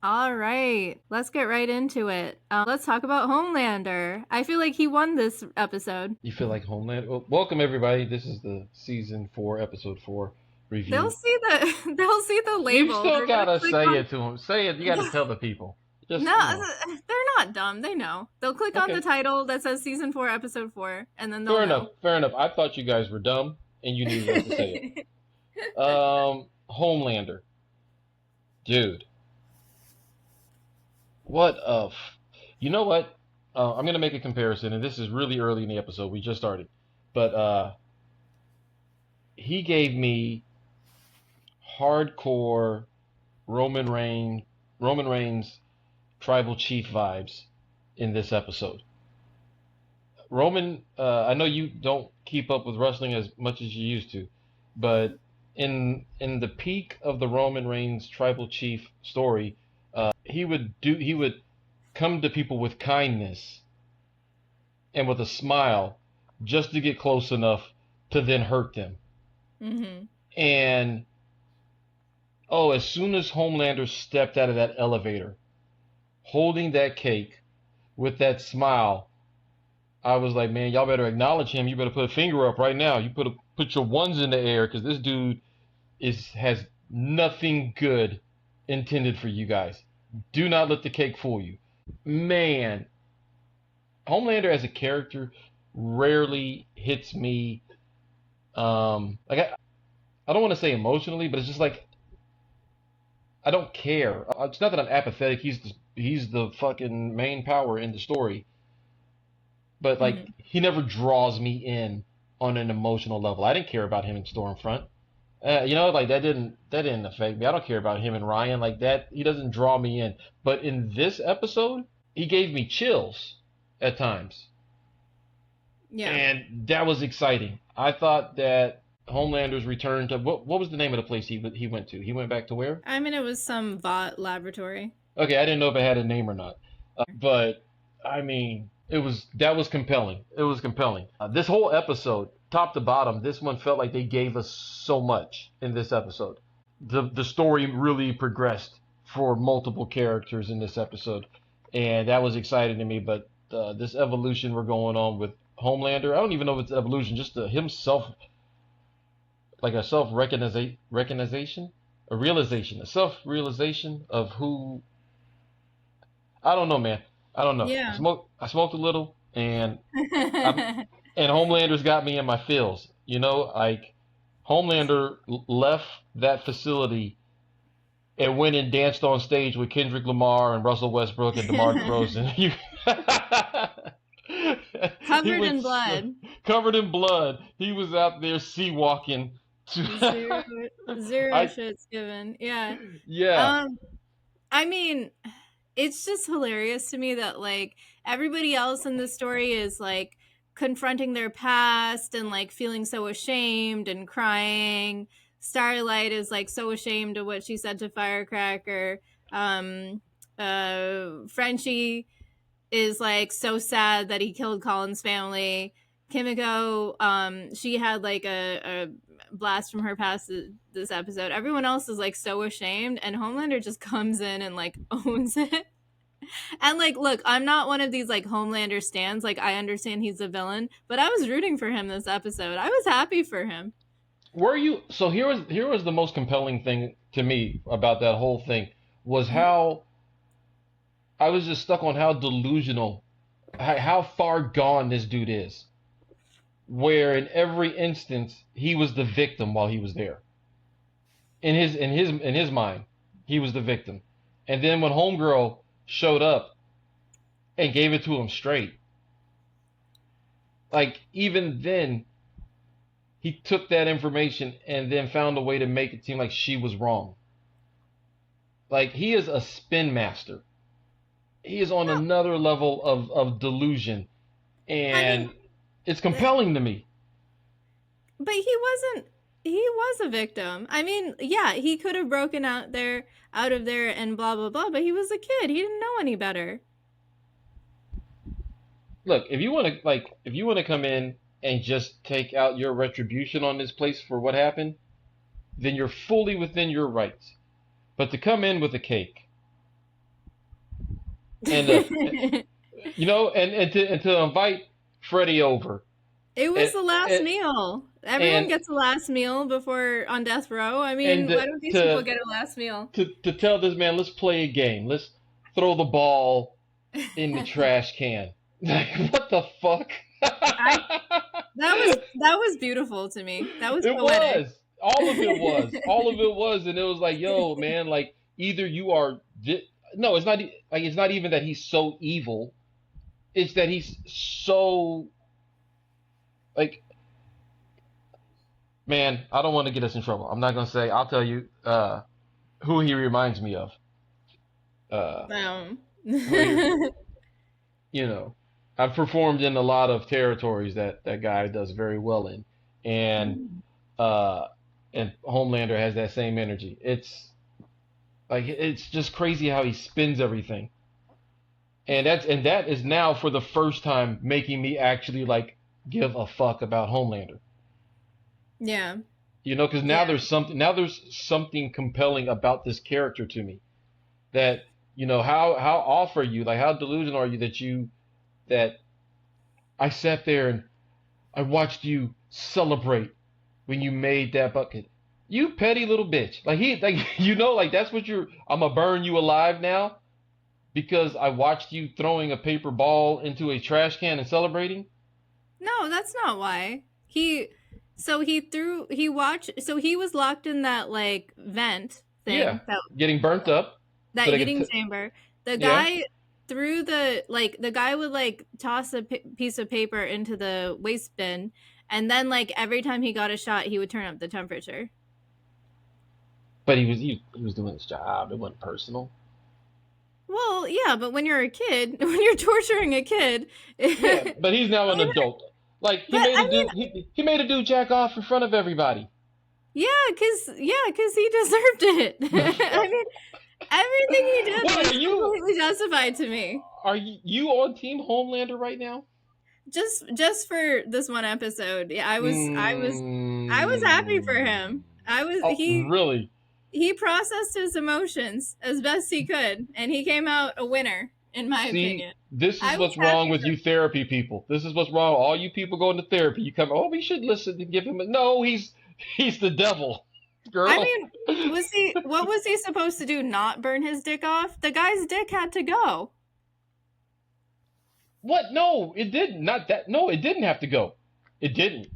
All right, let's get right into it. Let's talk about Homelander. I feel like he won this episode. You feel like Homeland? Well, welcome everybody. This is the season 4, episode 4 They'll review. see the they'll see the You label. still They're gonna gotta click say on. it to them. Say it. You gotta tell the people. No, Just they're not dumb. They know. They'll click on the okay. title that says season 4, episode 4, and then they'll Fair enough. know. Fair enough. I thought you guys were dumb and you needed us to say it. Homelander, dude. What of? You know what? I'm gonna make a comparison, and this is really early in the episode. We just started, but he gave me hardcore Roman Reign, Roman Reigns tribal chief vibes in this episode. Roman, I know you don't keep up with wrestling as much as you used to, but in the peak of the Roman Reigns tribal chief story, he would come to people with kindness and with a smile just to get close enough to then hurt them. hmm And oh, as soon as Homelander stepped out of that elevator, holding that cake with that smile, I was like, man, y'all better acknowledge him. You better put a finger up right now. You put your ones in the air because this dude has nothing good intended for you guys. Do not let the cake fool you. Man, Homelander as a character rarely hits me. I don't want to say emotionally, but it's just like I don't care. It's not that I'm apathetic. He's the fucking main power in the story, but like hmm he never draws me in on an emotional level. I didn't care about him in Stormfront. Like that didn't affect me. I don't care about him and Ryan like that. He doesn't draw me in. But in this episode, he gave me chills at times, Yeah. and that was exciting. I thought that Homelander's return to what was the name of the place he went to? He went back to where? I mean, it was some Vought laboratory. Okay, I didn't know if it had a name or not. But I mean, that was compelling. It was compelling. This whole episode, top to bottom, this one felt like they gave us so much in this episode. The story really progressed for multiple characters in this episode, and that was exciting to me. But this evolution we're going on with Homelander, I don't even know if it's evolution, just himself, like a self recognition, a self realization of who. I don't know, man. I don't know. Yeah. I smoked a little, I'm and Homelander's got me in my feels. Like Homelander left that facility and went and danced on stage with Kendrick Lamar and Russell Westbrook and DeMar DeRozan. He Covered in was blood. covered in blood. He was out there sea walking. Zero, zero I shits given. Yeah. yeah. Um, I mean, it's just hilarious to me that like everybody else in the story is like confronting their past and like feeling so ashamed and crying. Starlight is like so ashamed of what she said to Firecracker. Um, Frenchie is like so sad that he killed Colin's family. Kimiko, she had like a blast from her past this episode. Everyone else is like so ashamed, and Homelander just comes in and like owns it. And like, look, I'm not one of these like Homelander stands. Like, I understand he's a villain, but I was rooting for him this episode. I was happy for him. Were you so here was the most compelling thing to me about that whole thing was Mhm. how I was just stuck on how delusional, how far gone this dude is. Where in every instance he was the victim while he was there. In his mind, he was the victim. And then when Homegirl showed up and gave it to him straight, like even then he took that information and then found a way to make it seem like she was wrong. Like he is a spin master. He is on No, another level of delusion, I mean, and it's compelling to me. but he wasn't. He was a victim. I mean, yeah, he could have broken out of there, and blah blah blah. But he was a kid. He didn't know any better. Look, if you want to come in and just take out your retribution on this place for what happened, then you're fully within your rights. But to come in with a cake, and and to invite Freddie over, It was and the last and meal. Everyone and gets a last meal before on death row. I and mean, why don't these people to get a last meal? to tell this man, let's play a game. Let's throw the ball in the trash can. Like what the fuck? I that was beautiful to me. That was It poetic. was. All of it was, and it was like, yo, man, like either you are. No, it's not. Like it's not even that he's so evil. It's that he's so like, man. I don't want to get us in trouble. I'm not gonna say. I'll tell you who he reminds me of. Uh, um, who he, you know, I've performed in a lot of territories that that guy does very well in, and uh, and Homelander has that same energy. It's just crazy how he spins everything, and that is now for the first time making me actually like give a fuck about Homelander. yeah, Because yeah. now there's something compelling about this character to me. That how off are you? Like how delusional are you that I sat there and I watched you celebrate when you made that bucket. You petty little bitch. Like that's what you're. I'm gonna burn you alive now because I watched you throwing a paper ball into a trash can and celebrating? No, that's not why. He was locked in that like vent Yeah, thing, that getting burnt up so that they could. eating chamber. The Yeah, guy threw the guy would like toss a piece of paper into the waste bin, and then like every time he got a shot, he would turn up the temperature. but he was doing his job. It wasn't personal. Well, yeah, but when you're a kid, when you're torturing a kid, Yeah, but but he's now an adult. Like I mean, he made a dude jack off in front of everybody. yeah, cause he deserved it. I mean, everything he did What was completely justified to me. are you on Team Homelander right now? Just for this one episode, yeah, I was happy for Mm. him. I was Oh, really? he processed his emotions as best he could, and he came out a winner, in my See, opinion. this is I was what's wrong happy with for you him. therapy people. This is what's wrong. All you people going to therapy. You come, oh, we should listen and give him a no. He's the devil, I girl. mean, what was he supposed to do? Not burn his dick off? The guy's dick had to go. What? No, it didn't. Not that. No, it didn't have to go. It didn't.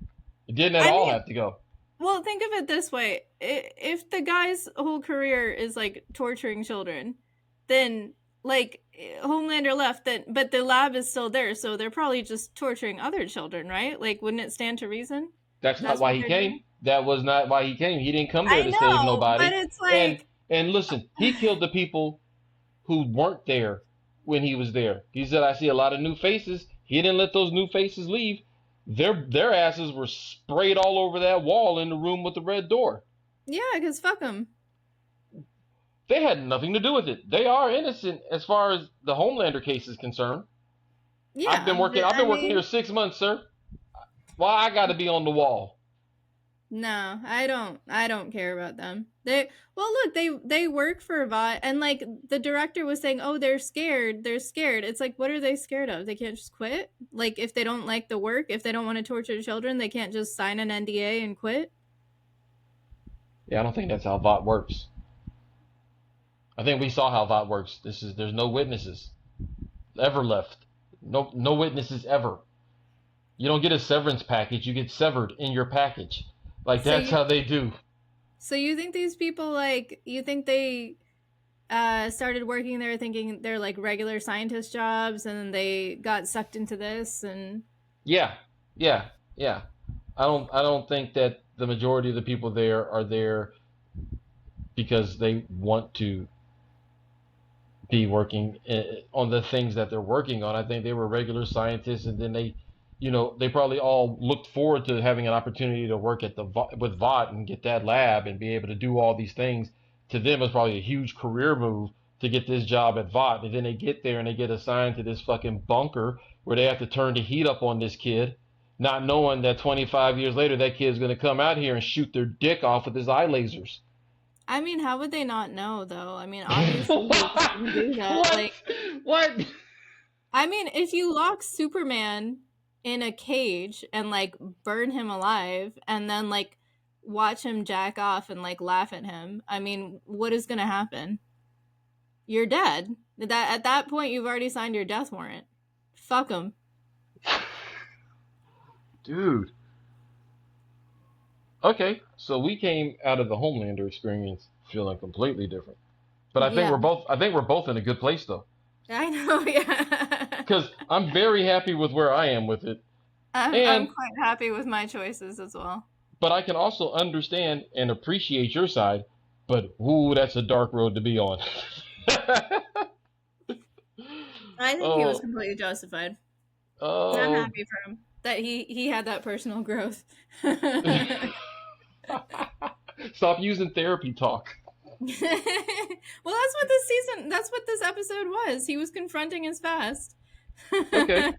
It didn't at I all mean, have to go. well, think of it this way: if the guy's whole career is like torturing children, then like Homelander left, then but the lab is still there, so they're probably just torturing other children, right? Like, wouldn't it stand to reason? That's not That's why what he they're came. doing. That was not why he came. He didn't come there I to save know, but nobody. it's And like, and listen, he killed the people who weren't there when he was there. He said, "I see a lot of new faces." He didn't let those new faces leave. Their asses were sprayed all over that wall in the room with the red door. yeah, because fuck them. They had nothing to do with it. They are innocent as far as the Homelander case is concerned. Yeah, I've I been working here mean, 6 months, sir. Why I got to be on the wall? no, I don't care about them. Well, look, they work for Vought, and like the director was saying, "Oh, they're scared. They're scared." It's like, what are they scared of? They can't just quit? Like if they don't like the work, if they don't want to torture children, they can't just sign an NDA and quit? Yeah, I don't think that's how VOT works. I think we saw how VOT works. There's no witnesses ever left. No witnesses ever. You don't get a severance package. You get severed in your package. Like So that's you how they do. so you think these people like you think they started working there thinking they're like regular scientist jobs, and then they got sucked into this, and Yeah, yeah, yeah. I don't think that the majority of the people there are there because they want to be working on the things that they're working on. I think they were regular scientists, and then they probably all looked forward to having an opportunity to work at with VOT and get that lab and be able to do all these things. To them, it's probably a huge career move to get this job at VOT, and then they get there and they get assigned to this fucking bunker where they have to turn the heat up on this kid, not knowing that 25 years later that kid's going to come out here and shoot their dick off with his eye lasers. I mean, how would they not know though? I mean, obviously he what? wouldn't do that. What? Like What? I mean, if you lock Superman in a cage and like burn him alive and then like watch him jack off and like laugh at him, I mean, what is going to happen? You're dead. That at that point you've already signed your death warrant. Fuck him. Dude. Okay, so we came out of the Homelander experience feeling completely different. But Yeah. I think we're both in a good place though. I know, yeah. Cuz I'm very happy with where I am with it. I'm And quite happy with my choices as well. but I can also understand and appreciate your side, but ooh, that's a dark road to be on. I think he was Oh, completely justified. I'm oh. happy for him that he had that personal growth. Stop using therapy talk. Well, that's what this episode was. He was confronting his past. Okay.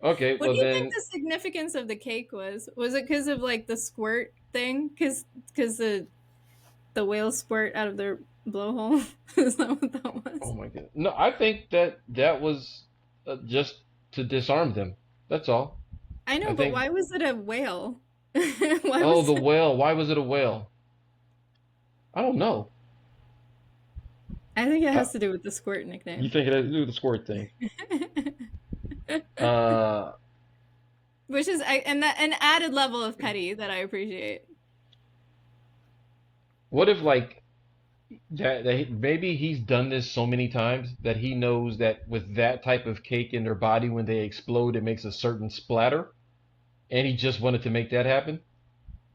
Okay, What do well you think then the significance of the cake was? Was it because of like the squirt thing? Because the whales squirt out of their blowhole? Is that what that oh was? my god. No, I think that that was just to disarm them. That's all. I I know, but think why was it a whale? Why oh, was the it? whale. Why was it a whale? I don't know. I think it Uh, has to do with the squirt you nickname. think it has to do with the squirt thing? Uh, Which is and that an added level of petty that I appreciate. what if like that maybe he's done this so many times that he knows that with that type of cake in their body, when they explode, it makes a certain splatter, and he just wanted to make that happen.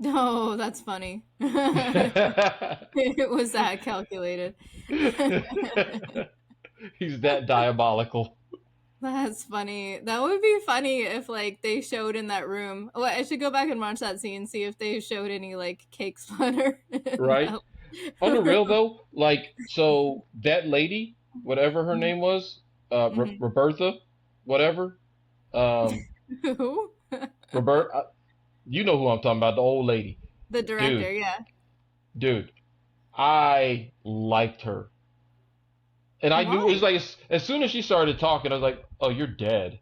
Oh, that's funny. It was that calculated. He's that diabolical. That's funny. That would be funny if like they showed in that room. Well, I should go back and watch that scene, see if they showed any like cake splatter in Right? that On the real room. though, like so that lady, whatever her name was, Mhm. Roberta, whatever, um, Who? Robert, you know who I'm talking about, the old lady, The director, dude, yeah. dude, I liked her, and I knew it was Why? like as soon as she started talking, I was like, oh, you're dead,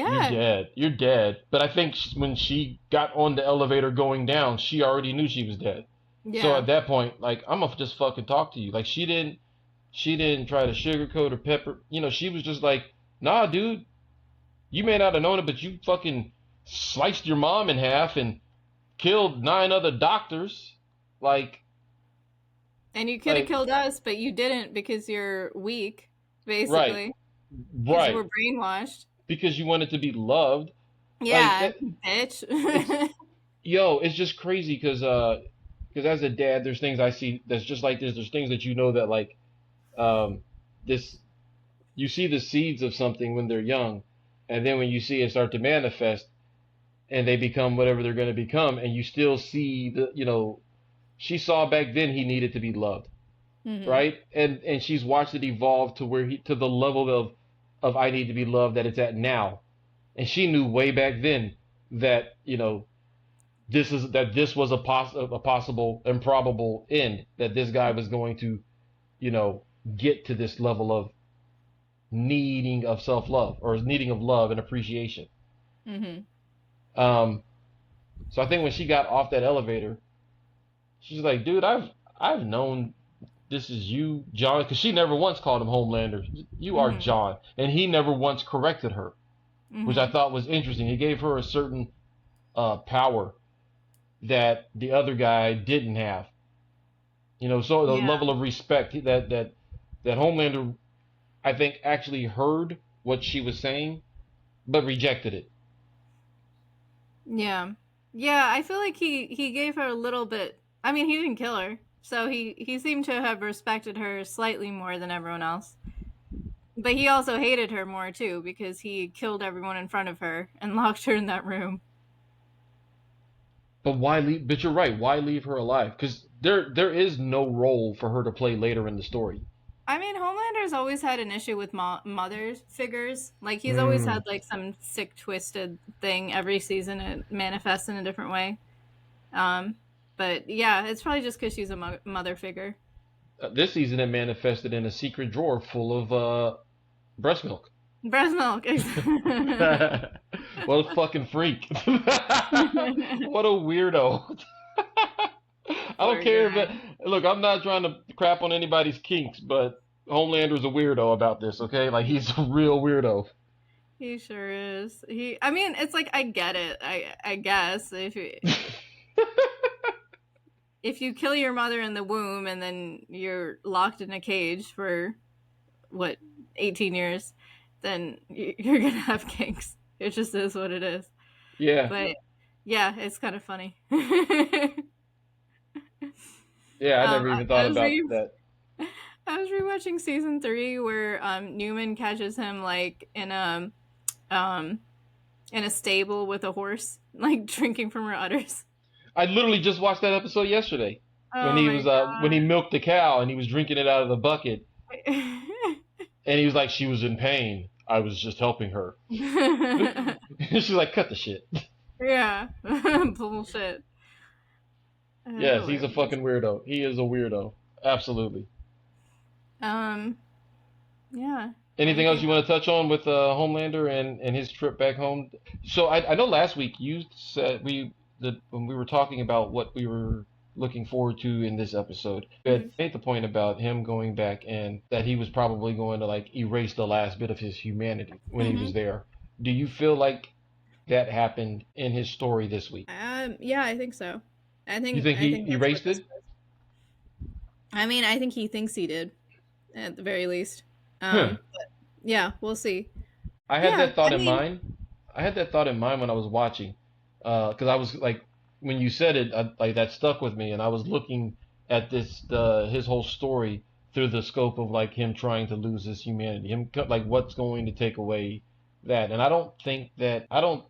you're Yeah. dead, you're dead. But I think when she got on the elevator going down, she already knew she was dead. So Yeah. at that point, like I'm gonna just fucking talk to you. Like she didn't try to sugarcoat or pepper. You know, she was just like, nah, dude, you may not have known it, but you fucking sliced your mom in half and killed 9 other doctors. Like, And you could have like, killed us, but you didn't because you're weak, right, basically, because you right, were brainwashed. because you wanted to be loved. Like Yeah, that, bitch. it's yo, it's just crazy because as a dad, there's things I see that's just like this. There's things that you know that like um, this you see the seeds of something when they're young, and then when you see it start to manifest, and they become whatever they're going to become, and you still see the she saw back then he needed to be loved, Hmm. right? And she's watched it evolve to where he to the level of I need to be loved that it's at now, and she knew way back then that this was a possible improbable end, that this guy was going to you know get to this level of needing of self love or needing of love and appreciation. Hmm. um so I think when she got off that elevator, she's like, dude, I've known this is you, John, because she never once called him Homelander. You are Hmm. John, and he never once corrected her, which I Hmm. thought was interesting. He gave her a certain power that the other guy didn't have. So the Yeah. level of respect that Homelander, I think, actually heard what she was saying, but rejected it. Yeah. Yeah, I feel like he gave her a little bit. I mean, he didn't kill her. So he seemed to have respected her slightly more than everyone else. But he also hated her more too because he killed everyone in front of her and locked her in that room. But why leave? But you're right. Why leave her alive? Because there is no role for her to play later in the story. I mean, Homelander's always had an issue with mother figures. Like he's always Mm. had like some sick, twisted thing every season. It manifests in a different way. Um, but yeah, it's probably just because she's a mother figure. This season, it manifested in a secret drawer full of Breast milk. Breast milk. What a fucking freak. What a weirdo. I don't Poor care if it, guy. look, I'm not trying to crap on anybody's kinks, but Homelander's a weirdo about this, okay? Like he's a real weirdo. He sure is. I mean, it's like I get it. I guess if you kill your mother in the womb and then you're locked in a cage for what 18 years, then you're gonna have kinks. It just is what it is. Yeah. But yeah, it's kind of funny. um, Yeah, I never even thought about that. I was rewatching season 3 where Newman catches him like um in a stable with a horse, like drinking from her udders. I literally just watched that episode yesterday Oh my when he milked the cow and he was drinking it out of the bucket god. and he was like she was in pain. I was just helping her. She's like cut the shit. Yeah. Bullshit. Yes, he's a Hilarious. fucking weirdo. He is a weirdo. Absolutely. Um, yeah. Anything else Anything you want to touch on with Homelander and his trip back home? So I know last week you said when we were talking about what we were looking forward to in this episode, you else? had made the point about him going back and that he was probably going to like erase the last bit of his humanity when he was Hmm. there. Do you feel like that happened in his story this week? Yeah, I think so. You think I he think that's what erased this it? was. I mean, I think he thinks he did, at the very least. Huh. But yeah, we'll see. I had Yeah, that thought I in mean, mind. I had that thought in mind when I was watching, because I was like, when you said it, like that stuck with me, and I was looking at his whole story through the scope of like him trying to lose his humanity, like what's going to take away that, and I don't think that I don't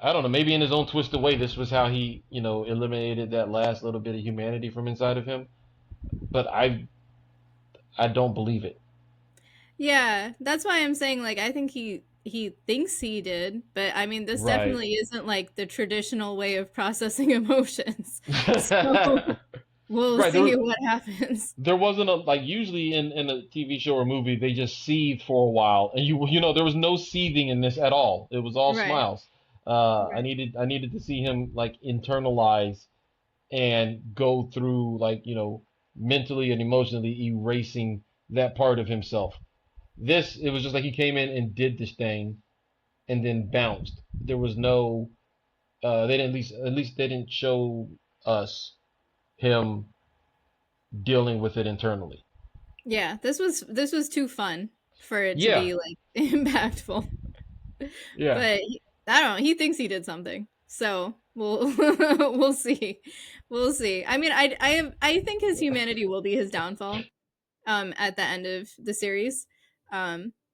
know, maybe in his own twisted way, this was how he, eliminated that last little bit of humanity from inside of him, but I don't believe it. yeah, that's why I'm saying like I think he thinks he did, but I mean this Right. definitely isn't like the traditional way of processing emotions. So we'll Right. see what happens. There wasn't a like usually in a TV show or movie they just seethed for a while and there was no seething in this at all. It was all Right. smiles. Right. I needed to see him like internalize and go through like mentally and emotionally erasing that part of himself. This it was just like he came in and did this thing and then bounced. There was no they didn't at least they didn't show us him dealing with it internally. Yeah, this was too fun for it to Yeah, be like impactful. yeah. But I don't know, he thinks he did something. So we'll we'll see. We'll see. I mean, I think his humanity will be his downfall at the end of the series.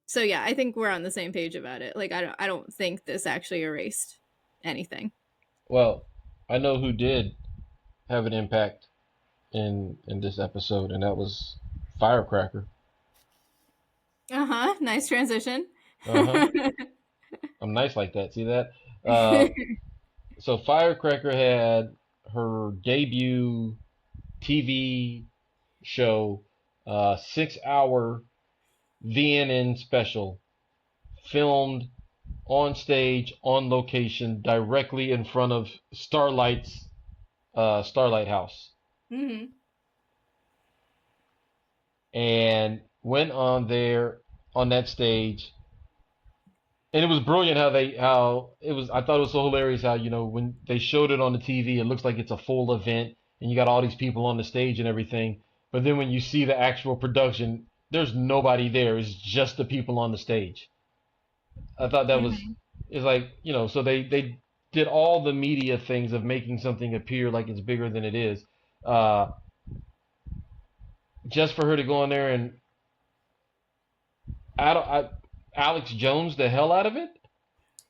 So yeah, I think we're on the same page about it. Like I don't think this actually erased anything. Well, I know who did have an impact in this episode, and that was Firecracker. Uh-huh. Nice transition. Uh huh. I'm nice like that. See that? Uh, so Firecracker had her debut TV show, 6 hour VNN special, filmed on stage, on location, directly in front of Starlight House, Hmm. and went on there on that stage and it was brilliant how it was. I thought it was so hilarious how when they showed it on the TV, it looks like it's a full event and you got all these people on the stage and everything. But then when you see the actual production, there's nobody there. It's just the people on the stage. I thought that was Hmm. it's like so they did all the media things of making something appear like it's bigger than it is, uh, just for her to go in there and I don't I, Alex Jones the hell out of it.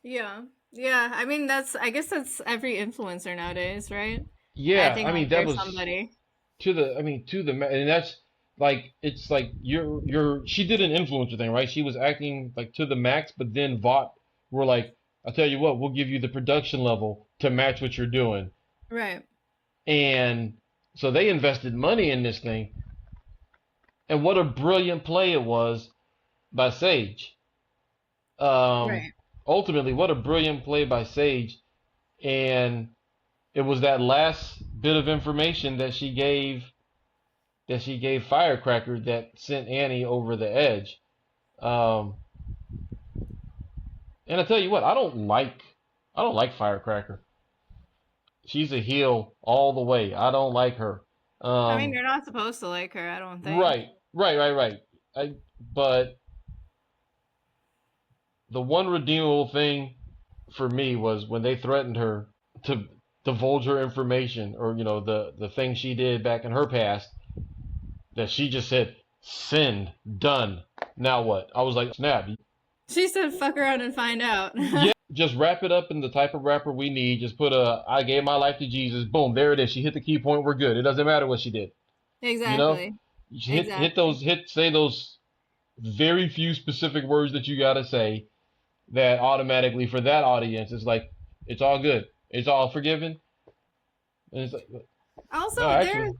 Yeah. Yeah. I mean, I guess that's every influencer nowadays, right? Yeah, Acting I like mean that they're was somebody. to the and that's like it's like you're she did an influencer thing, right? She was acting like to the max, but then Vought were like, I'll tell you what, we'll give you the production level to match what you're doing, Right. and so they invested money in this thing, and what a brilliant play it was by Sage. Um, Right. ultimately, what a brilliant play by Sage. And it was that last bit of information that she gave Firecracker that sent Annie over the edge. Um, and I tell you what, I don't like Firecracker. She's a heel all the way. I don't like her. I mean, Um, you're not supposed to like her, I don't think. right, right. But the one redeemable thing for me was when they threatened her to divulge her information, or the thing she did back in her past, that she just said send, done. Now what? I was like, snap. She said, "Fuck around and find out." Yeah, just wrap it up in the type of wrapper we need. Just put a I gave my life to Jesus. Boom, there it is. She hit the key point. We're good. It doesn't matter what she did. You know, Exactly. you hit Exactly. those hit say those very few specific words that you gotta say, that automatically for that audience it's like it's all good. It's all forgiven. And it's like, Also, no, actually,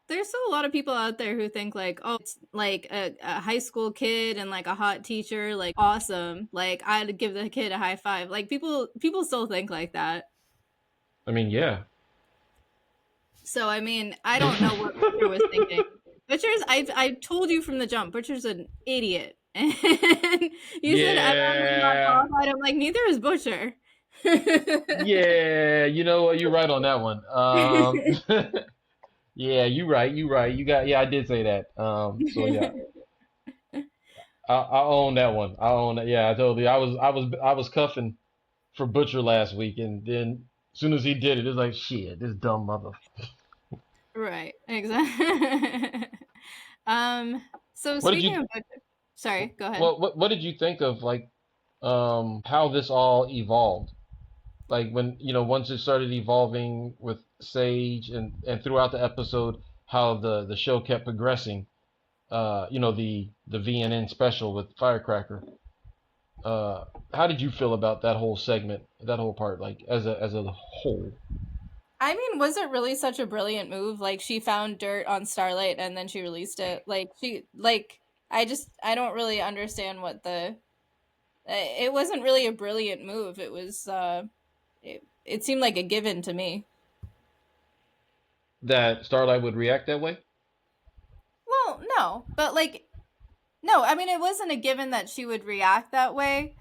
there's still a lot of people out there who think like, oh, it's like a high school kid and like a hot teacher, like awesome. Like I'd give the kid a high five. Like people still think like that. I mean, yeah. So I mean, I don't know what Butcher was thinking. Butcher's I told you from the jump, Butcher's an idiot. And you said everyone was not Yeah. qualified. I'm like, neither is Butcher. Yeah, you know what? You're right on that one. Yeah, you right. You right. You got. Yeah, I did say that. So yeah, I own that one. I own that. Yeah, I totally. I was cuffing for Butcher last week, and then as soon as he did it, it was like shit. This dumb mother. Right, exactly. um, so What did speaking you? of Butcher, sorry, go ahead. Well, what did you think of like how this all evolved? Like when once it started evolving with Sage, and throughout the episode, how the show kept progressing. The VNN special with Firecracker. Uh, how did you feel about that whole segment, that whole part, like as a whole? I mean, was it really such a brilliant move? Like she found dirt on Starlight and then she released it. I don't really understand what the it wasn't really a brilliant move. It seemed like a given to me. That Starlight would react that way? Well, no, but like no, I mean it wasn't a given that she would react that way.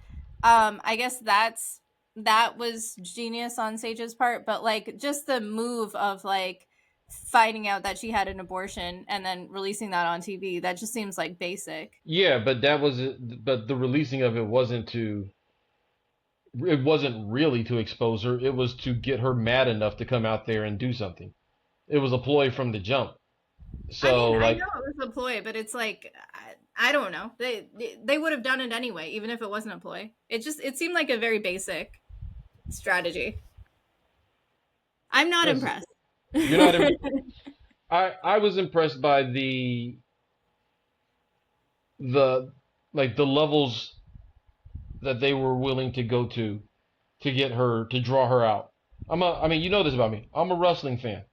I guess that was genius on Sage's part, but like just the move of like finding out that she had an abortion and then releasing that on TV, that just seems like basic. Yeah, but but the releasing of it wasn't really to expose her. It was to get her mad enough to come out there and do something. It was a ploy from the jump. I So mean, I know like, it was a ploy, but it's like I don't know. They would have done it anyway, even if it wasn't a ploy. It seemed like a very basic strategy. I'm not yes, impressed. you're not. I was impressed by the like the levels that they were willing to go to get her to draw her out. I mean, you know this about me. I'm a wrestling fan.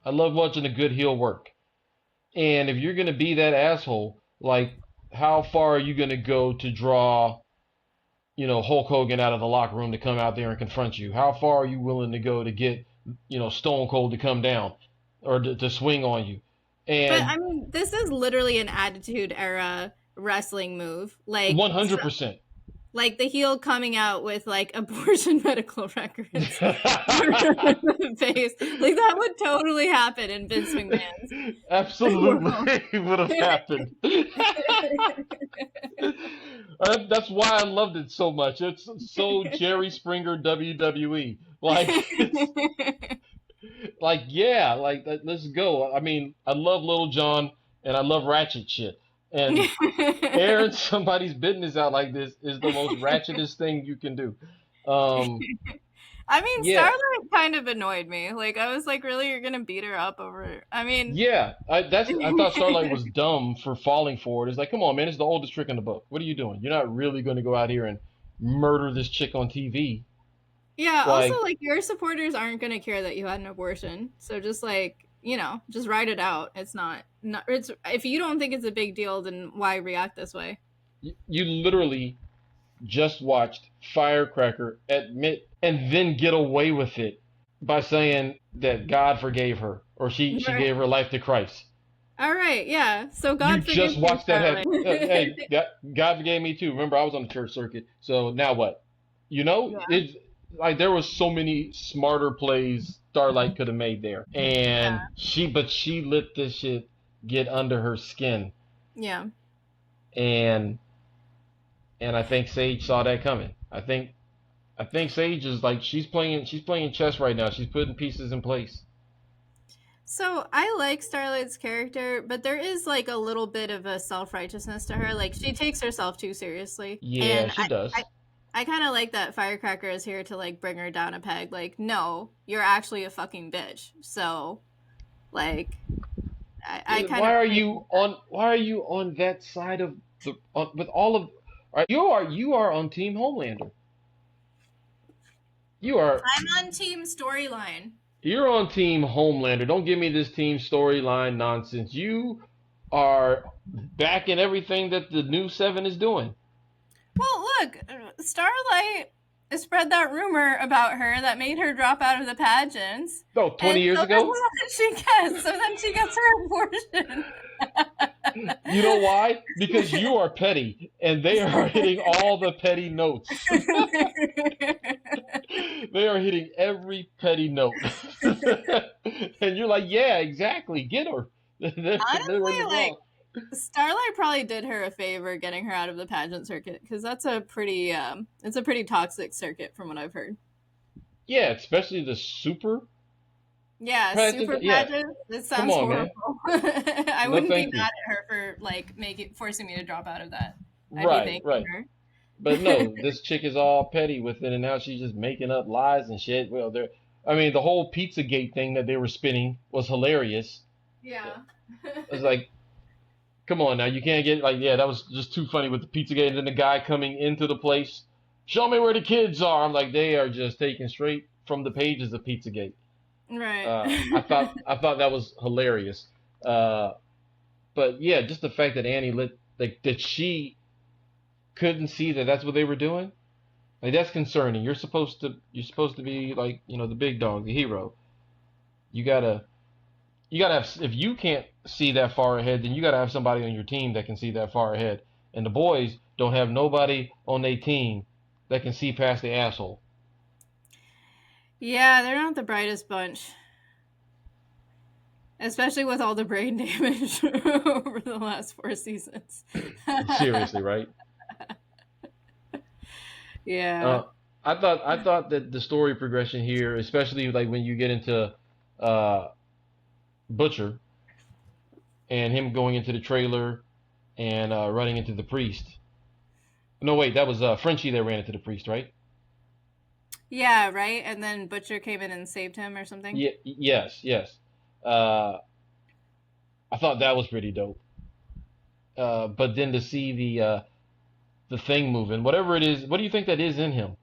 I love watching a good heel work. And if you're gonna be that asshole, like, how far are you gonna go to draw, Hulk Hogan out of the locker room to come out there and confront you? How far are you willing to go to get, Stone Cold to come down or to swing on you? But And I mean, this is literally an attitude era wrestling move. 100%. Like the heel coming out with like abortion medical records on the face. Like that would totally happen in Vince McMahon's Absolutely world. would have happened. That's why I loved it so much. It's so Jerry Springer WWE. Like it's like, yeah, like let's go. I mean, I love Little John and I love ratchet shit. And airing somebody's business out like this is the most ratchetest thing you can do. Um, I mean, yeah, Starlight kind of annoyed me. Like, I was like, really, you're gonna beat her up over? I mean, yeah. I thought Starlight was dumb for falling for it. It's like, come on, man, it's the oldest trick in the book. What are you doing? You're not really going to go out here and murder this chick on TV. yeah. Also, Like, like, your supporters aren't gonna care that you had an abortion. So just like, just write it out. It's not. It's if you don't think it's a big deal, then why react this way? you literally just watched Firecracker admit and then get away with it by saying that God forgave her or she Right. gave her life to Christ. All right, yeah. So You God forgives just you, watched that happen. Starlight. Hey, God forgave me too. Remember, I was on the church circuit. So now what? Yeah, It like there was so many smarter plays Starlight could have made there, and yeah, she let this shit get under her skin, yeah. and I think Sage saw that coming. I think Sage is like she's playing chess right now. She's putting pieces in place. So I like Starlight's character, but there is like a little bit of a self righteousness to her. Like she takes herself too seriously, Yeah, and she I, does. I kind of like that Firecracker is here to like bring her down a peg. Like, no, you're actually a fucking bitch. So, like, I kind of appreciate that. Why are you on that side of the with all of you are on Team Homelander. You are I'm on team storyline. you're on Team Homelander. Don't give me this team storyline nonsense. You are backing everything that the new 7 is doing. Well, look, Starlight spread that rumor about her that made her drop out of the pageants, No, and 20 years so then ago. what did she get? So then she gets her abortion. You know why? Because you are petty and they are hitting all the petty notes. They are hitting every petty note. And you're like, yeah, exactly. Get her. They're in Honestly, the like wrong. Starlight probably did her a favor getting her out of the pageant circuit because that's a pretty it's a pretty toxic circuit from what I've heard. Yeah, especially the super Yeah, pageant. super Yeah, pageant. It come sounds on, man. horrible. I No, wouldn't be thank mad you. at her for like making forcing me to drop out of that. I'd be Right, thanking right. her. But no, this chick is all petty with it, and now she's just making up lies and shit. Well, there. I mean, the whole Pizzagate thing that they were spinning was hilarious. Yeah. It's like, come on now, you can't get like, yeah, that was just too funny with the Pizzagate, and then the guy coming into the place, show me where the kids are. I'm like, they are just taken straight from the pages of Pizzagate. Right. I thought that was hilarious. Uh, but yeah, just the fact that Annie lit like that she couldn't see that that's what they were doing. Like that's concerning. You're supposed to be like the big dog, the hero. You gotta you gotta have if you can't see that far ahead, then you gotta have somebody on your team that can see that far ahead. And the boys don't have nobody on their team that can see past the asshole. Yeah, they're not the brightest bunch, especially with all the brain damage over the last 4 seasons. Seriously, right? Yeah. Uh, I thought that the story progression here, especially like when you get into uh, Butcher and him going into the trailer and running into the priest. No, wait, that was Frenchie that ran into the priest, right? Yeah, right? And then Butcher came in and saved him or something. Yeah, yes, yes. Uh, I thought that was pretty dope. But then to see the thing moving, whatever it is, what do you think that is in him?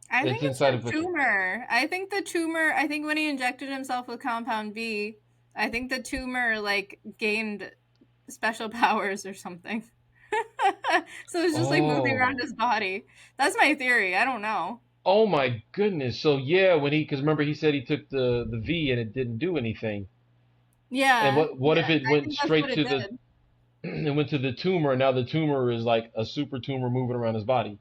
I That's think it's inside of the Butcher. tumor. I think when he injected himself with compound B, I think the tumor like gained special powers or something. So it's just like moving around Oh, his body. That's my theory. I don't know. oh my goodness. So yeah, because remember he said he took the V and it didn't do anything. And Yeah, what if yeah. it I went think that's what straight it to the did. it went to the tumor and now the tumor is like a super tumor moving around his body?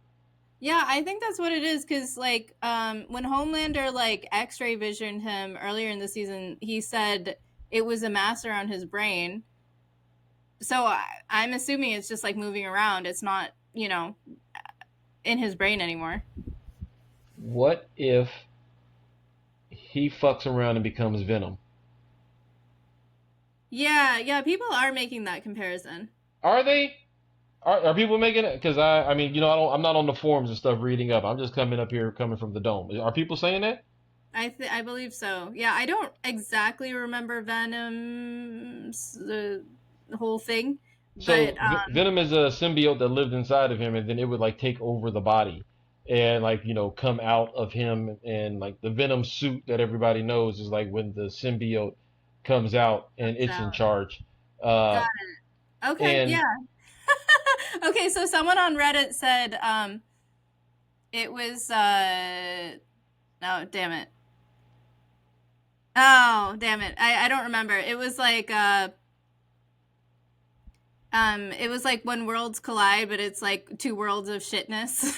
Yeah, I think that's what it is because like when Homelander like X-ray visioned him earlier in the season, he said it was a mass around his brain. So I'm assuming it's just like moving around. It's not, in his brain anymore. What if he fucks around and becomes Venom? Yeah, yeah, people are making that comparison. Are they? Are people making it? Because I mean, I'm not on the forums and stuff reading up. I'm just coming up here, coming from the dome. Are people saying that? I believe so. Yeah, I don't exactly remember Venom's the whole thing, but So Venom is a symbiote that lived inside of him, and then it would like take over the body, and like come out of him, and like the Venom suit that everybody knows is like when the symbiote comes out and comes it's in out. charge. Got Uh, it. Okay, yeah. and Okay, so someone on Reddit said, It was oh damn it. Oh, damn it. I don't remember. It was like when worlds collide, but it's like two worlds of shitness.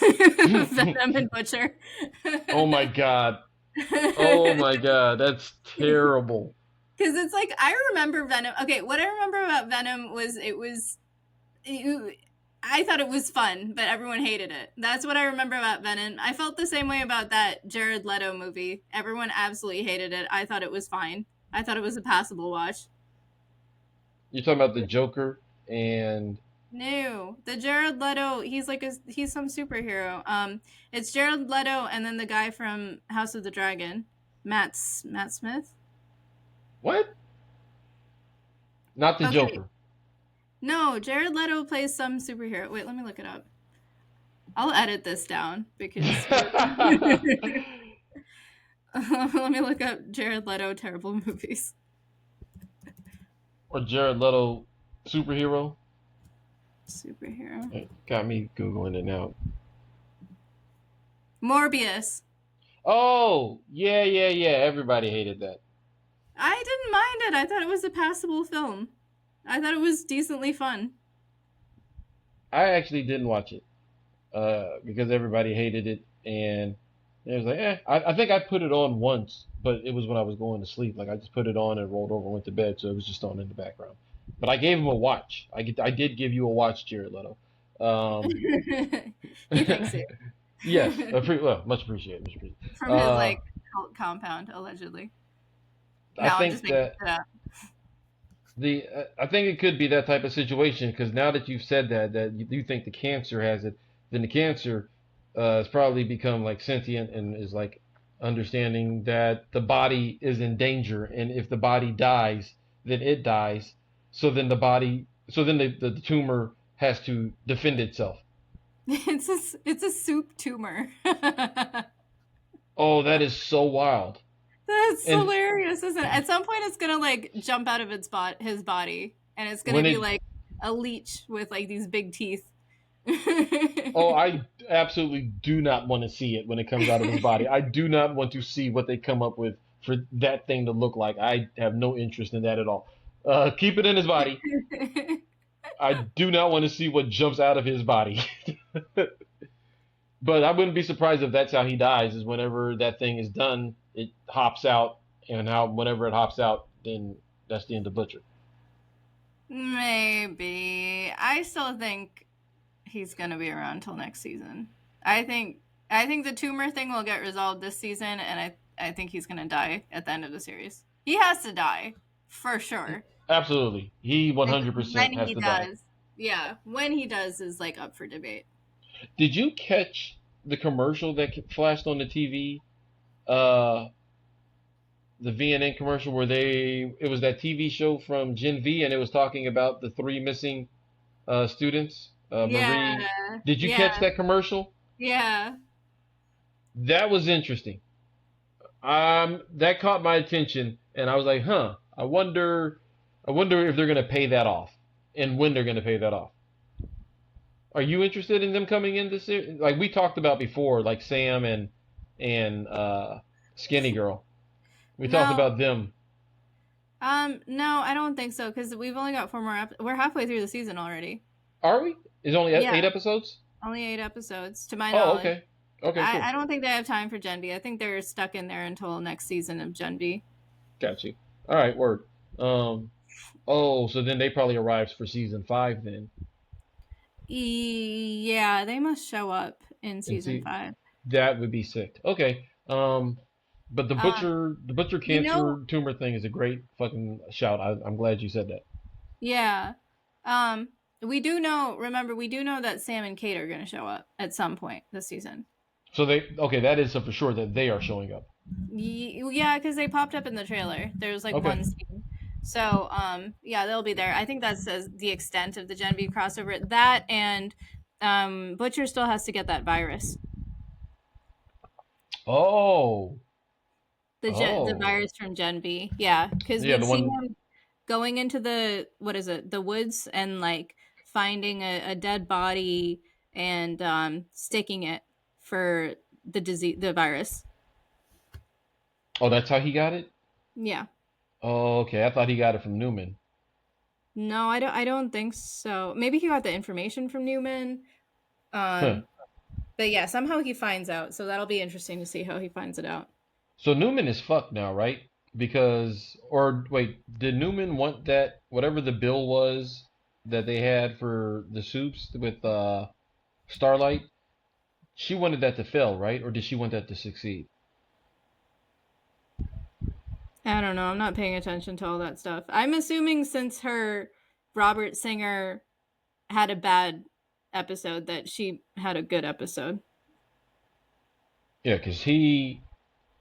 Venom and Butcher. Oh my god. Oh my god. That's terrible. Because it's like I remember Venom. Okay, what I remember about Venom was I thought it was fun, but everyone hated it. That's what I remember about Venom. I felt the same way about that Jared Leto movie. Everyone absolutely hated it. I thought it was fine. I thought it was a passable watch. You're talking about the Joker and No, the Jared Leto. He's some superhero. It's Jared Leto and then the guy from House of the Dragon, Matt Smith. what? Not the Okay, Joker. no, Jared Leto plays some superhero. Wait, let me look it up. I'll edit this down because let me look up Jared Leto terrible movies. Or Jared Leto superhero. Superhero. It got me googling it now. Morbius. Oh, yeah, yeah, yeah. Everybody hated that. I didn't mind it. I thought it was a passable film. I thought it was decently fun. I actually didn't watch it because everybody hated it, and it was like, eh. I think I put it on once, but it was when I was going to sleep. Like I just put it on and rolled over and went to bed, so it was just on in the background. But I gave him a watch. I did give you a watch, Jared Leto. Um, He thinks it yes, well, much appreciated, much appreciated. from his Uh, like cult compound allegedly. I No, I'm think just making that it up. I think it could be that type of situation because now that you've said that you do think the cancer has it, then the cancer has probably become like sentient and is like understanding that the body is in danger, and if the body dies, then it dies. So then the tumor has to defend itself. It's a soup tumor. Oh, that is so wild. That's And hilarious, isn't it? At some point, it's gonna like jump out of his body, and it's gonna when be it like a leech with like these big teeth. Oh, I absolutely do not want to see it when it comes out of his body. I do not want to see what they come up with for that thing to look like. I have no interest in that at all. Keep it in his body. I do not want to see what jumps out of his body. But I wouldn't be surprised if that's how he dies. Is whenever that thing is done, it hops out, and how whenever it hops out, then that's the end of Butcher. Maybe. I still think he's gonna be around till next season. I think the tumor thing will get resolved this season, and I think he's gonna die at the end of the series. He has to die for sure. Absolutely, he Like, when 100% has he to die. does, yeah, when he does is like up for debate. Did you catch the commercial that flashed on the TV? Uh, the VNN commercial where it was that TV show from Gen V, and it was talking about the three missing students. Yeah, Marie, did you catch yeah, that commercial? yeah. That was interesting. That caught my attention, and I was like, huh. I wonder if they're gonna pay that off, and when they're gonna pay that off. Are you interested in them coming in this year? Like we talked about before, like Sam and Skinny Girl. We talked No, about them. no, I don't think so because we've only got four more. We're halfway through the season already. Are we? Is only Yeah, 8 episodes? only 8 episodes to my Oh, knowledge. okay. Okay, I cool. don't think they have time for Gen V. I think they're stuck in there until next season of Gen V. Got you. All right, word. Um, oh, so then they probably arrives for season 5 then. Yeah, they must show up in And season see, 5. that would be sick. Okay. But Um, the butcher you know, cancer tumor thing is a great fucking shout. I'm glad you said that. yeah. Um, we do know. Remember, we do know that Sam and Kate are going to show up at some point this season. So okay, that is for sure that they are showing up. Yeah, because they popped up in the trailer. There's like Okay, one scene. So, yeah, they'll be there. I think that's the extent of the Gen V crossover. That and Butcher still has to get that virus. oh, The oh, virus from Gen V. Yeah, because yeah, we'd the see one. him going into the what is it, the woods, and like finding a dead body and sticking it for the virus. Oh, that's how he got it? Yeah. Oh, okay. I thought he got it from Newman. No, I don't think so. Maybe he got the information from Newman. Huh. Um, but yeah, somehow he finds out. So that'll be interesting to see how he finds it out. So Newman is fucked now, right? Because, or wait, did Newman want that, whatever the bill was that they had for the soups with Starlight? She wanted that to fail, right? Or did she want that to succeed? I don't know. I'm not paying attention to all that stuff. I'm assuming since her Robert Singer had a bad episode that she had a good episode. Yeah, because he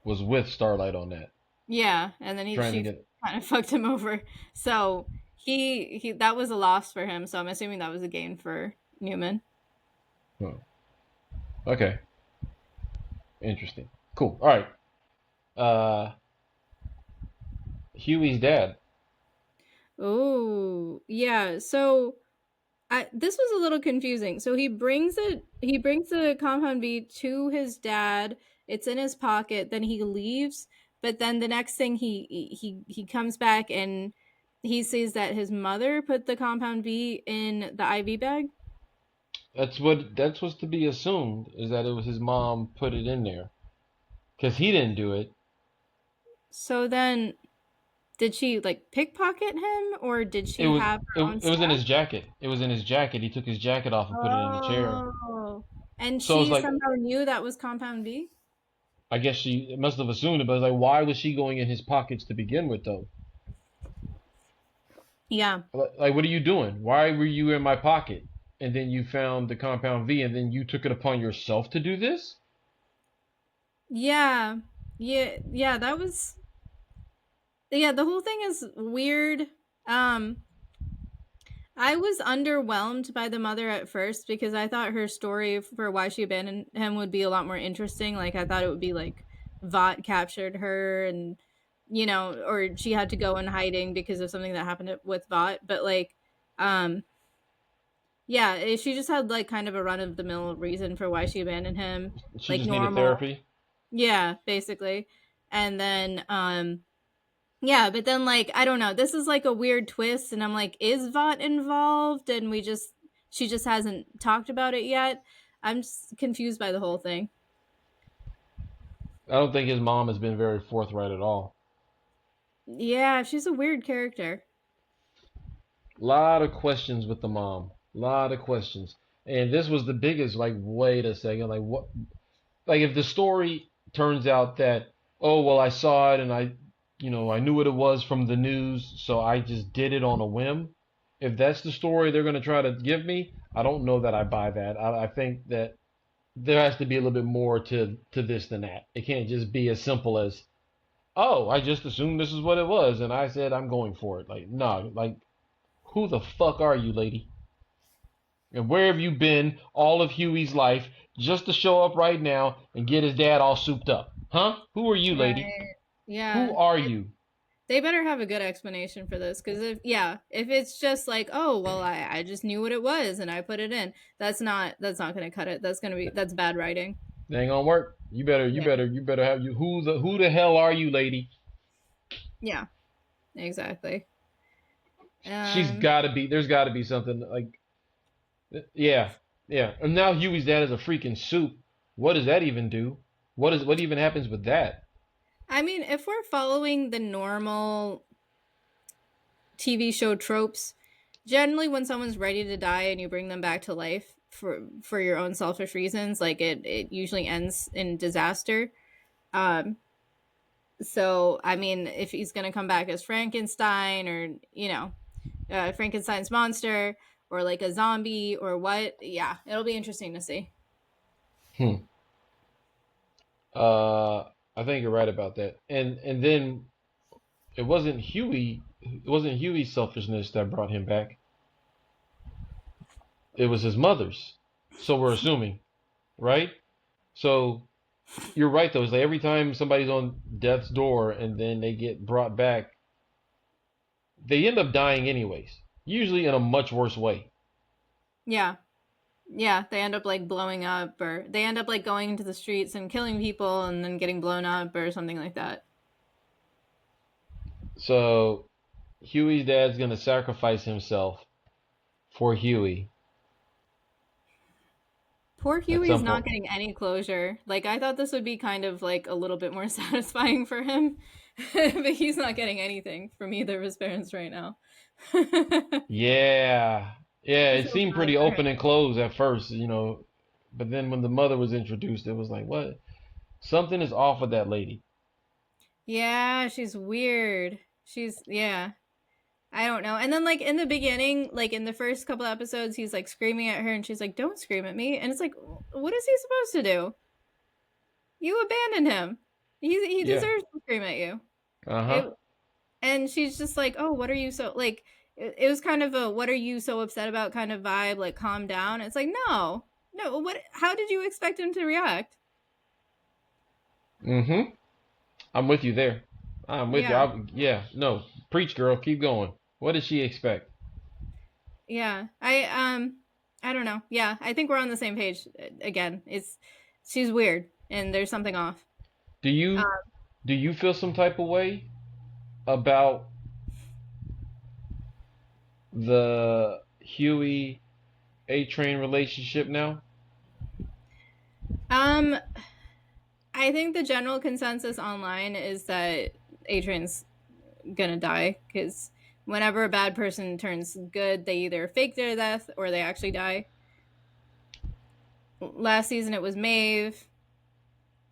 was with Starlight on that, Yeah, and then trying to she get. kind of fucked him over. So he that was a loss for him. So I'm assuming that was a gain for Newman. Oh, okay, interesting. Cool. All right. Uh, Huey's dad. Oh, yeah. So this was a little confusing. So he brings the compound V to his dad. It's in his pocket. Then he leaves. But then the next thing he comes back and he sees that his mother put the compound V in the IV bag. That's what's to be assumed is that it was his mom put it in there because he didn't do it. So then did she like pickpocket him or did It she was have it, her own it was in stuff? his jacket. It was in his jacket. He took his jacket off and put it in the chair. Oh. And So it's she like somehow knew that was compound V? I guess she must have assumed it, but it's like why was she going in his pockets to begin with though? Yeah. Like what are you doing? Why were you in my pocket? And then you found the compound V, and then you took it upon yourself to do this? Yeah. Yeah, that was yeah, the whole thing is weird. Um I was underwhelmed by the mother at first because I thought her story for why she abandoned him would be a lot more interesting. Like I thought it would be like Vought captured her and or she had to go in hiding because of something that happened with Vought. But like um yeah, she just had like kind of a run of the mill reason for why she abandoned him, She like just needed normal. therapy. Yeah, basically. And then yeah, but then like I don't know, this is like a weird twist and I'm like is Vought involved and she just hasn't talked about it yet. I'm just confused by the whole thing. I don't think his mom has been very forthright at all. Yeah, she's a weird character. A lot of questions with the mom. A lot of questions. And this was the biggest, like, wait a second, like what like if the story turns out that, oh well I saw it and I knew what it was from the news, so I just did it on a whim. If that's the story they're gonna try to give me, I don't know that I buy that. I think that there has to be a little bit more to this than that. It can't just be as simple as, oh, I just assumed this is what it was and I said I'm going for it. Like, no, like who the fuck are you, lady? And where have you been all of Huey's life just to show up right now and get his dad all souped up? Huh? Who are you, lady? Right. Who Yeah. are you? They better have a good explanation for this cuz if it's just like, "Oh, well I just knew what it was and I put it in." That's not going to cut it. That's bad writing. That ain't gonna work. Yeah. You better have you. Who the hell are you, lady? Yeah, exactly. She's Um gotta be. There's gotta be something like, yeah, yeah. And now Huey's dad is a freaking soup. What does that even do? What even happens with that? I mean, if we're following the normal TV show tropes, generally when someone's ready to die and you bring them back to life for your own selfish reasons, like it usually ends in disaster. Um so I mean, if he's going to come back as Frankenstein or, Frankenstein's monster or like a zombie or what, yeah, it'll be interesting to see. Hmm. Uh, I think you're right about that. And then it wasn't Huey. It wasn't Huey's selfishness that brought him back. It was his mother's. So we're assuming, right? So you're right though. It's like every time somebody's on death's door and then they get brought back, they end up dying anyways. Usually in a much worse way. Yeah. Yeah, they end up like blowing up, or they end up like going into the streets and killing people and then getting blown up or something like that. So Huey's dad's gonna sacrifice himself for Huey Poor at Huey's some not point. getting any closure. Like I thought this would be kind of like a little bit more satisfying for him, but he's not getting anything from either of his parents right now. I Yeah, yeah, it feel seemed bad pretty for him. open and closed at first, but then when the mother was introduced, it was like, what? Something is off with that lady. Yeah, she's weird. Yeah. I don't know. And then like in the beginning, like in the first couple episodes, he's like screaming at her and she's like, "Don't scream at me." And it's like, what is he supposed to do? You abandoned him. He Yeah. deserves to scream at you. It Uh-huh. and she's just like, "Oh, what are you so like?" It was kind of a "What are you so upset about?" kind of vibe. Like, calm down. It's like, no, no. What? How did you expect him to react? Mm-hmm. I'm with you there. I'm with you. Yeah, Yeah, no. Preach, girl. Keep going. What did she expect? yeah. I don't know. Yeah, I think we're on the same page again. It's she's weird and there's something off. Do Uh, you do you feel some type of way about the Huey A Train relationship now? um, I think the general consensus online is that Adrian's gonna die because whenever a bad person turns good, they either fake their death or they actually die. Last season it was Maeve,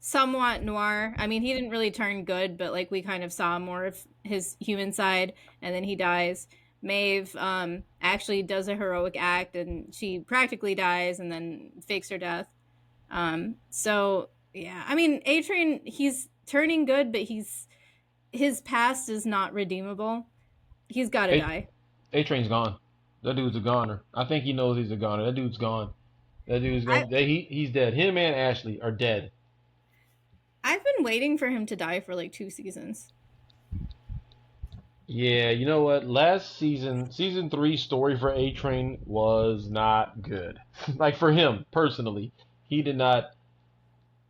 somewhat Noir. I mean, he didn't really turn good, but like we kind of saw more of his human side, and then he dies. Maeve actually does a heroic act, and she practically dies, and then fakes her death. So yeah, I mean, A Train, he's turning good, but his past is not redeemable. He's got to A die. A Train's gone. That dude's a goner. I think he knows he's a goner. That dude's gone. That dude's I gonna. He's dead. Him and Ashley are dead. I've been waiting for him to die for like 2 seasons. Yeah, you know what? Last season, season three story for A Train was not good. Like for him personally, he did not.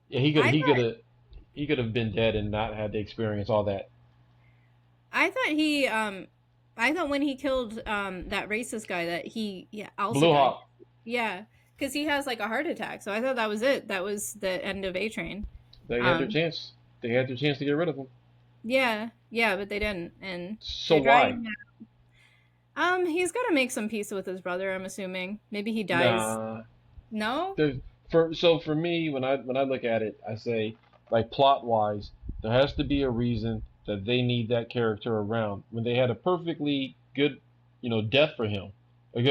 Yeah, I he could have been dead and not had to experience all that. I thought he I thought when he killed that racist guy that he yeah also Blue died. Hawk. Yeah, because he has like a heart attack. So I thought that was it. That was the end of A Train. They had their Um, chance. They had their chance to get rid of him. yeah, yeah, but they didn't, and So they're why? dragging him. He's got to make some peace with his brother. I'm assuming maybe he dies. Nah. No. There's for me when I look at it, I say like plot wise, there has to be a reason that they need that character around when they had a perfectly good death for him. They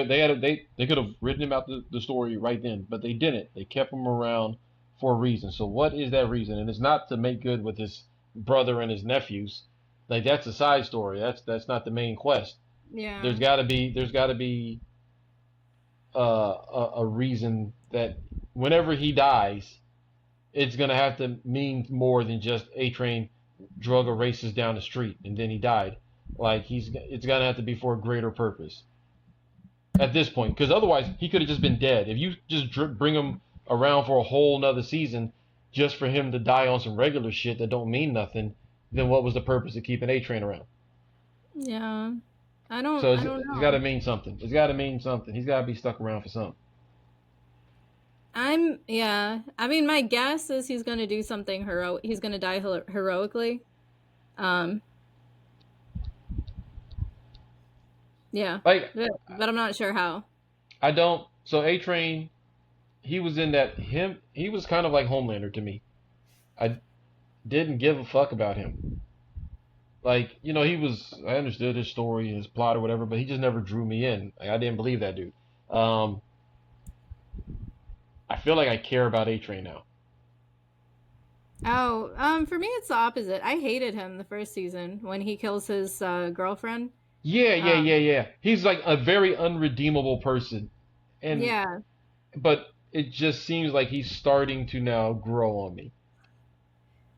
could have written him out the story right then, but they didn't. They kept him around for a reason. So what is that reason? And it's not to make good with his brother and his nephews. Like that's a side story. That's not the main quest. Yeah. There's got to be a reason that whenever he dies, it's gonna have to mean more than just A Train drug a racist down the street and then he died. Like it's gonna have to be for a greater purpose at this point, because otherwise he could have just been dead. If you just bring him around for a whole nother season just for him to die on some regular shit that don't mean nothing, then what was the purpose of keeping A Train around? Yeah. So I don't it's got to know. mean something. It's got to mean something. He's got to be stuck around for something. Yeah. I mean, my guess is he's going to do something heroic. He's going to die heroically. Um, yeah. Like But I'm not sure how. I don't. So A Train, he was in that him. He was kind of like Homelander to me. I didn't give a fuck about him. Like he was. I understood his story, his plot, or whatever, but he just never drew me in. Like, I didn't believe that dude. Um, I feel like I care about A Train now. Oh, for me it's the opposite. I hated him the first season when he kills his girlfriend. Yeah, yeah, Um, yeah, yeah. He's like a very unredeemable person, and yeah, but it just seems like he's starting to now grow on me.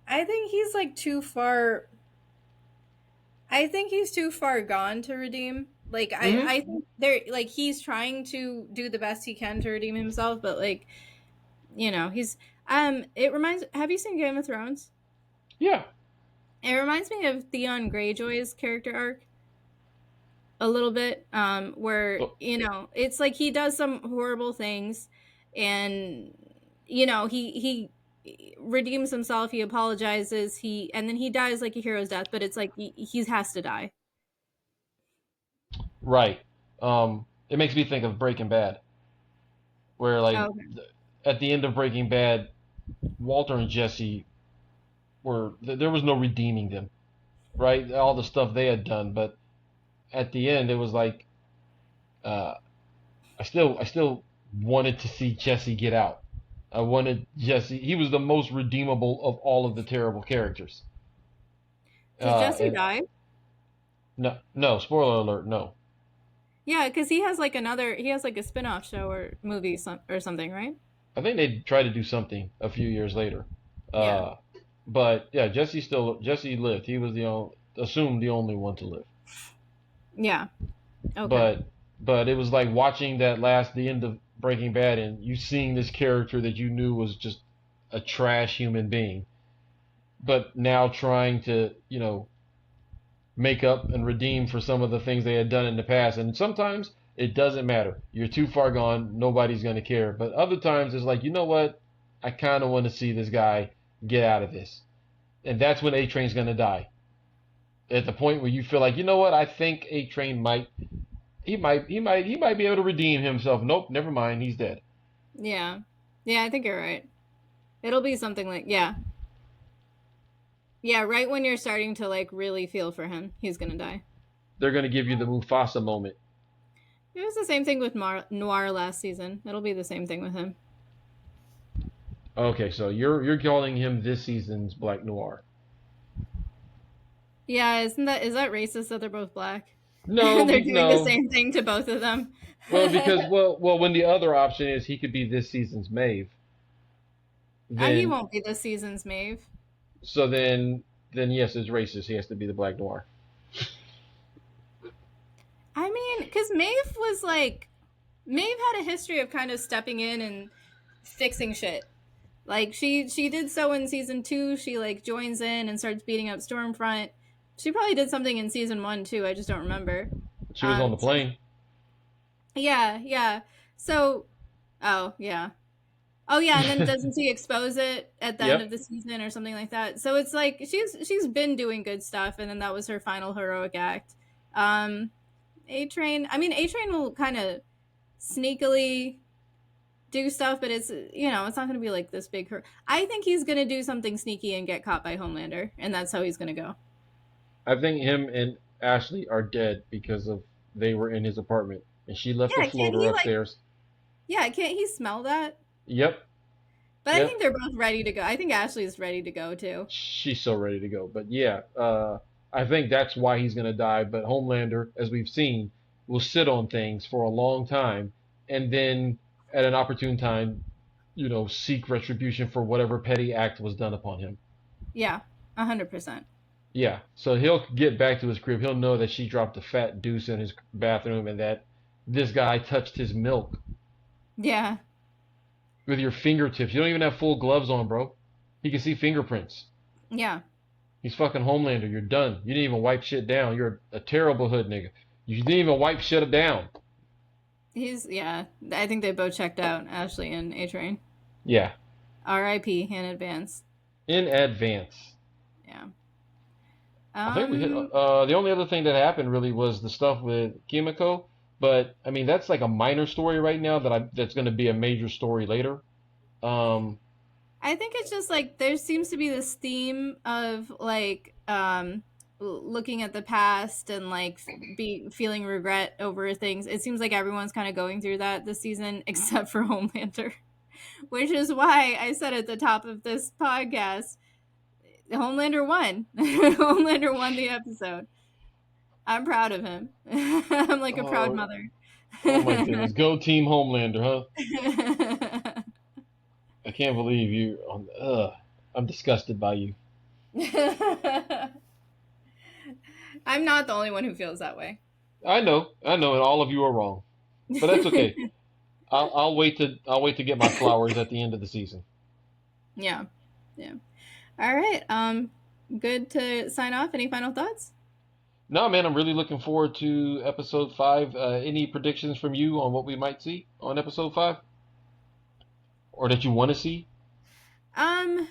I think he's like too far. I think he's too far gone to redeem. Like Hmm. I think they're like he's trying to do the best he can to redeem himself, but like he's it reminds have you seen Game of Thrones? Yeah. It reminds me of Theon Greyjoy's character arc a little bit, where Oh, it's like he does some horrible things, and he redeems himself, he apologizes, and then he dies like a hero's death, but it's like he has to die. right. It makes me think of Breaking Bad, where like Oh, okay. at the end of Breaking Bad, Walter and Jesse there was no redeeming them, right? All the stuff they had done, but at the end it was like uh, I still wanted to see Jesse get out. I wanted Jesse. He was the most redeemable of all of the terrible characters. Does Jesse And die? no, no, spoiler alert, no. Yeah, because he has like a spin-off show or movie or something, right? I think they tried to do something a few years later. Yeah. Uh, but yeah, Jesse lived. He was assumed the only one to live. Yeah. Okay. But but it was like watching the end of Breaking Bad, and you seeing this character that you knew was just a trash human being, but now trying to make up and redeem for some of the things they had done in the past. And sometimes it doesn't matter. You're too far gone. Nobody's going to care. But other times it's like, you know what? I kind of want to see this guy get out of this. And that's when A Train's going to die. At the point where you feel like, you know what? I think A Train he might be able to redeem himself. Nope, never mind. He's dead. Yeah. Yeah, I think you're right. It'll be something like, yeah. Yeah, right when you're starting to like really feel for him, he's gonna die. They're going to give you the Mufasa moment. It was the same thing with Noir last season. It'll be the same thing with him. Okay, so you're calling him this season's Black Noir. Yeah, is that racist that they're both black? No, They're doing the no. same thing to both of them. Well, because when the other option is he could be this season's Maeve, He then won't be this season's Maeve. so then yes, it's racist. He has to be the Black Noir. I mean, because Maeve had a history of kind of stepping in and fixing shit. Like she did so in season 2. She like joins in and starts beating up Stormfront. She probably did something in season 1 too. I just don't remember. She was on the She's plane. Yeah, yeah. So, oh yeah, oh yeah, and then doesn't she expose it at the end of Yep. the season or something like that? So it's like she's been doing good stuff, and then that was her final heroic act. A Train. I mean, A Train will kind of sneakily do stuff, but it's not going to be like this big. I think he's going to do something sneaky and get caught by Homelander, and that's how he's going to go. I think him and Ashley are dead because of they were in his apartment and she left the Yeah, can't floater he like? upstairs. Yeah, can't he smell that? Yep. But I Yep. think they're both ready to go. I think Ashley's ready to go too. She's so ready to go. But yeah, I think that's why he's gonna die. But Homelander, as we've seen, will sit on things for a long time and then at an opportune time, seek retribution for whatever petty act was done upon him. Yeah, 100%. Yeah, so he'll get back to his crib. He'll know that she dropped a fat deuce in his bathroom and that this guy touched his milk Yeah, with your fingertips. You don't even have full gloves on, bro. He can see fingerprints. yeah. He's fucking Homelander. You're done. You didn't even wipe shit down. You're a terrible hood nigga. You didn't even wipe shit down. Yeah. I think they both checked out, Ashley and A Train. Yeah, R.I.P. in advance. in advance. Yeah. I think we hit. Um. The only other thing that happened really was the stuff with Kimiko. But I mean, that's like a minor story right now that's going to be a major story later. Um, I think it's just like there seems to be this theme of like looking at the past and like be feeling regret over things. It seems like everyone's kind of going through that this season except for Homelander, which is why I said at the top of this podcast, Homelander won. Homelander won the episode. I'm proud of him. I'm like a proud oh, mother. oh my goodness, go Team Homelander, huh? I can't believe you. I'm disgusted by you. I'm not the only one who feels that way. I know, and all of you are wrong, but that's okay. I'll wait to get my flowers at the end of the season. Yeah. Yeah. All right. Good to sign off. Any final thoughts? No, man, I'm really looking forward to episode 5. Any predictions from you on what we might see on episode 5, or that you want to see? Um,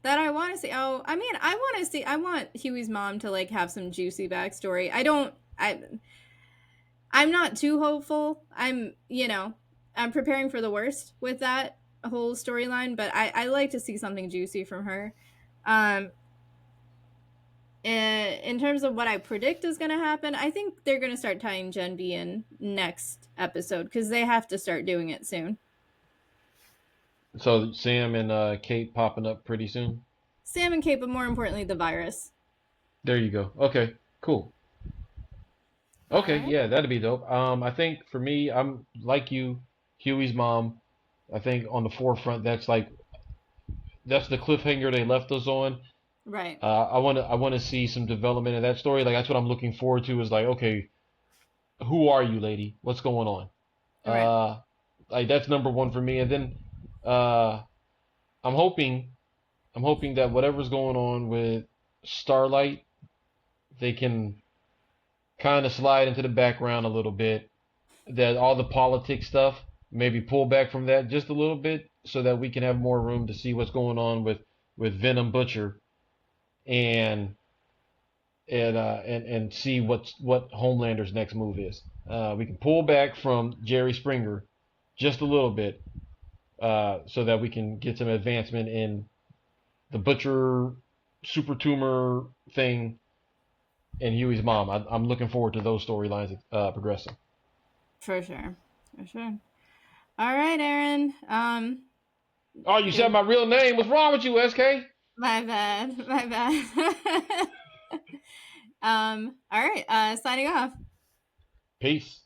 that I want to see. Oh, I mean, I want to see. I want Huey's mom to like have some juicy backstory. I don't. I'm not too hopeful. I'm preparing for the worst with that whole storyline, but I like to see something juicy from her. Um, in terms of what I predict is going to happen, I think they're going to start tying Gen B in next episode because they have to start doing it soon. So Sam and Kate popping up pretty soon. Sam and Kate, but more importantly, the virus. There you go. Okay, cool. All Okay, right. yeah, that'd be dope. I think for me, I'm like you, Huey's mom. I think on the forefront, that's the cliffhanger they left us on. Right. I want to see some development in that story. Like that's what I'm looking forward to. Is like, okay, who are you, lady? What's going on? Right. Uh, like that's number one for me. And then uh, I'm hoping I'm hoping that whatever's going on with Starlight, they can kind of slide into the background a little bit. That all the politics stuff, maybe pull back from that just a little bit, so that we can have more room to see what's going on with Venom Butcher and and see what Homelander's next move is. We can pull back from Jerry Springer just a little bit, so that we can get some advancement in the Butcher super tumor thing and Huey's mom. I'm looking forward to those storylines progressing. For sure. For sure. All right, Aaron. Oh, you said Good. my real name. What's wrong with you, SK? My bad. My bad. All right. Signing off. Peace.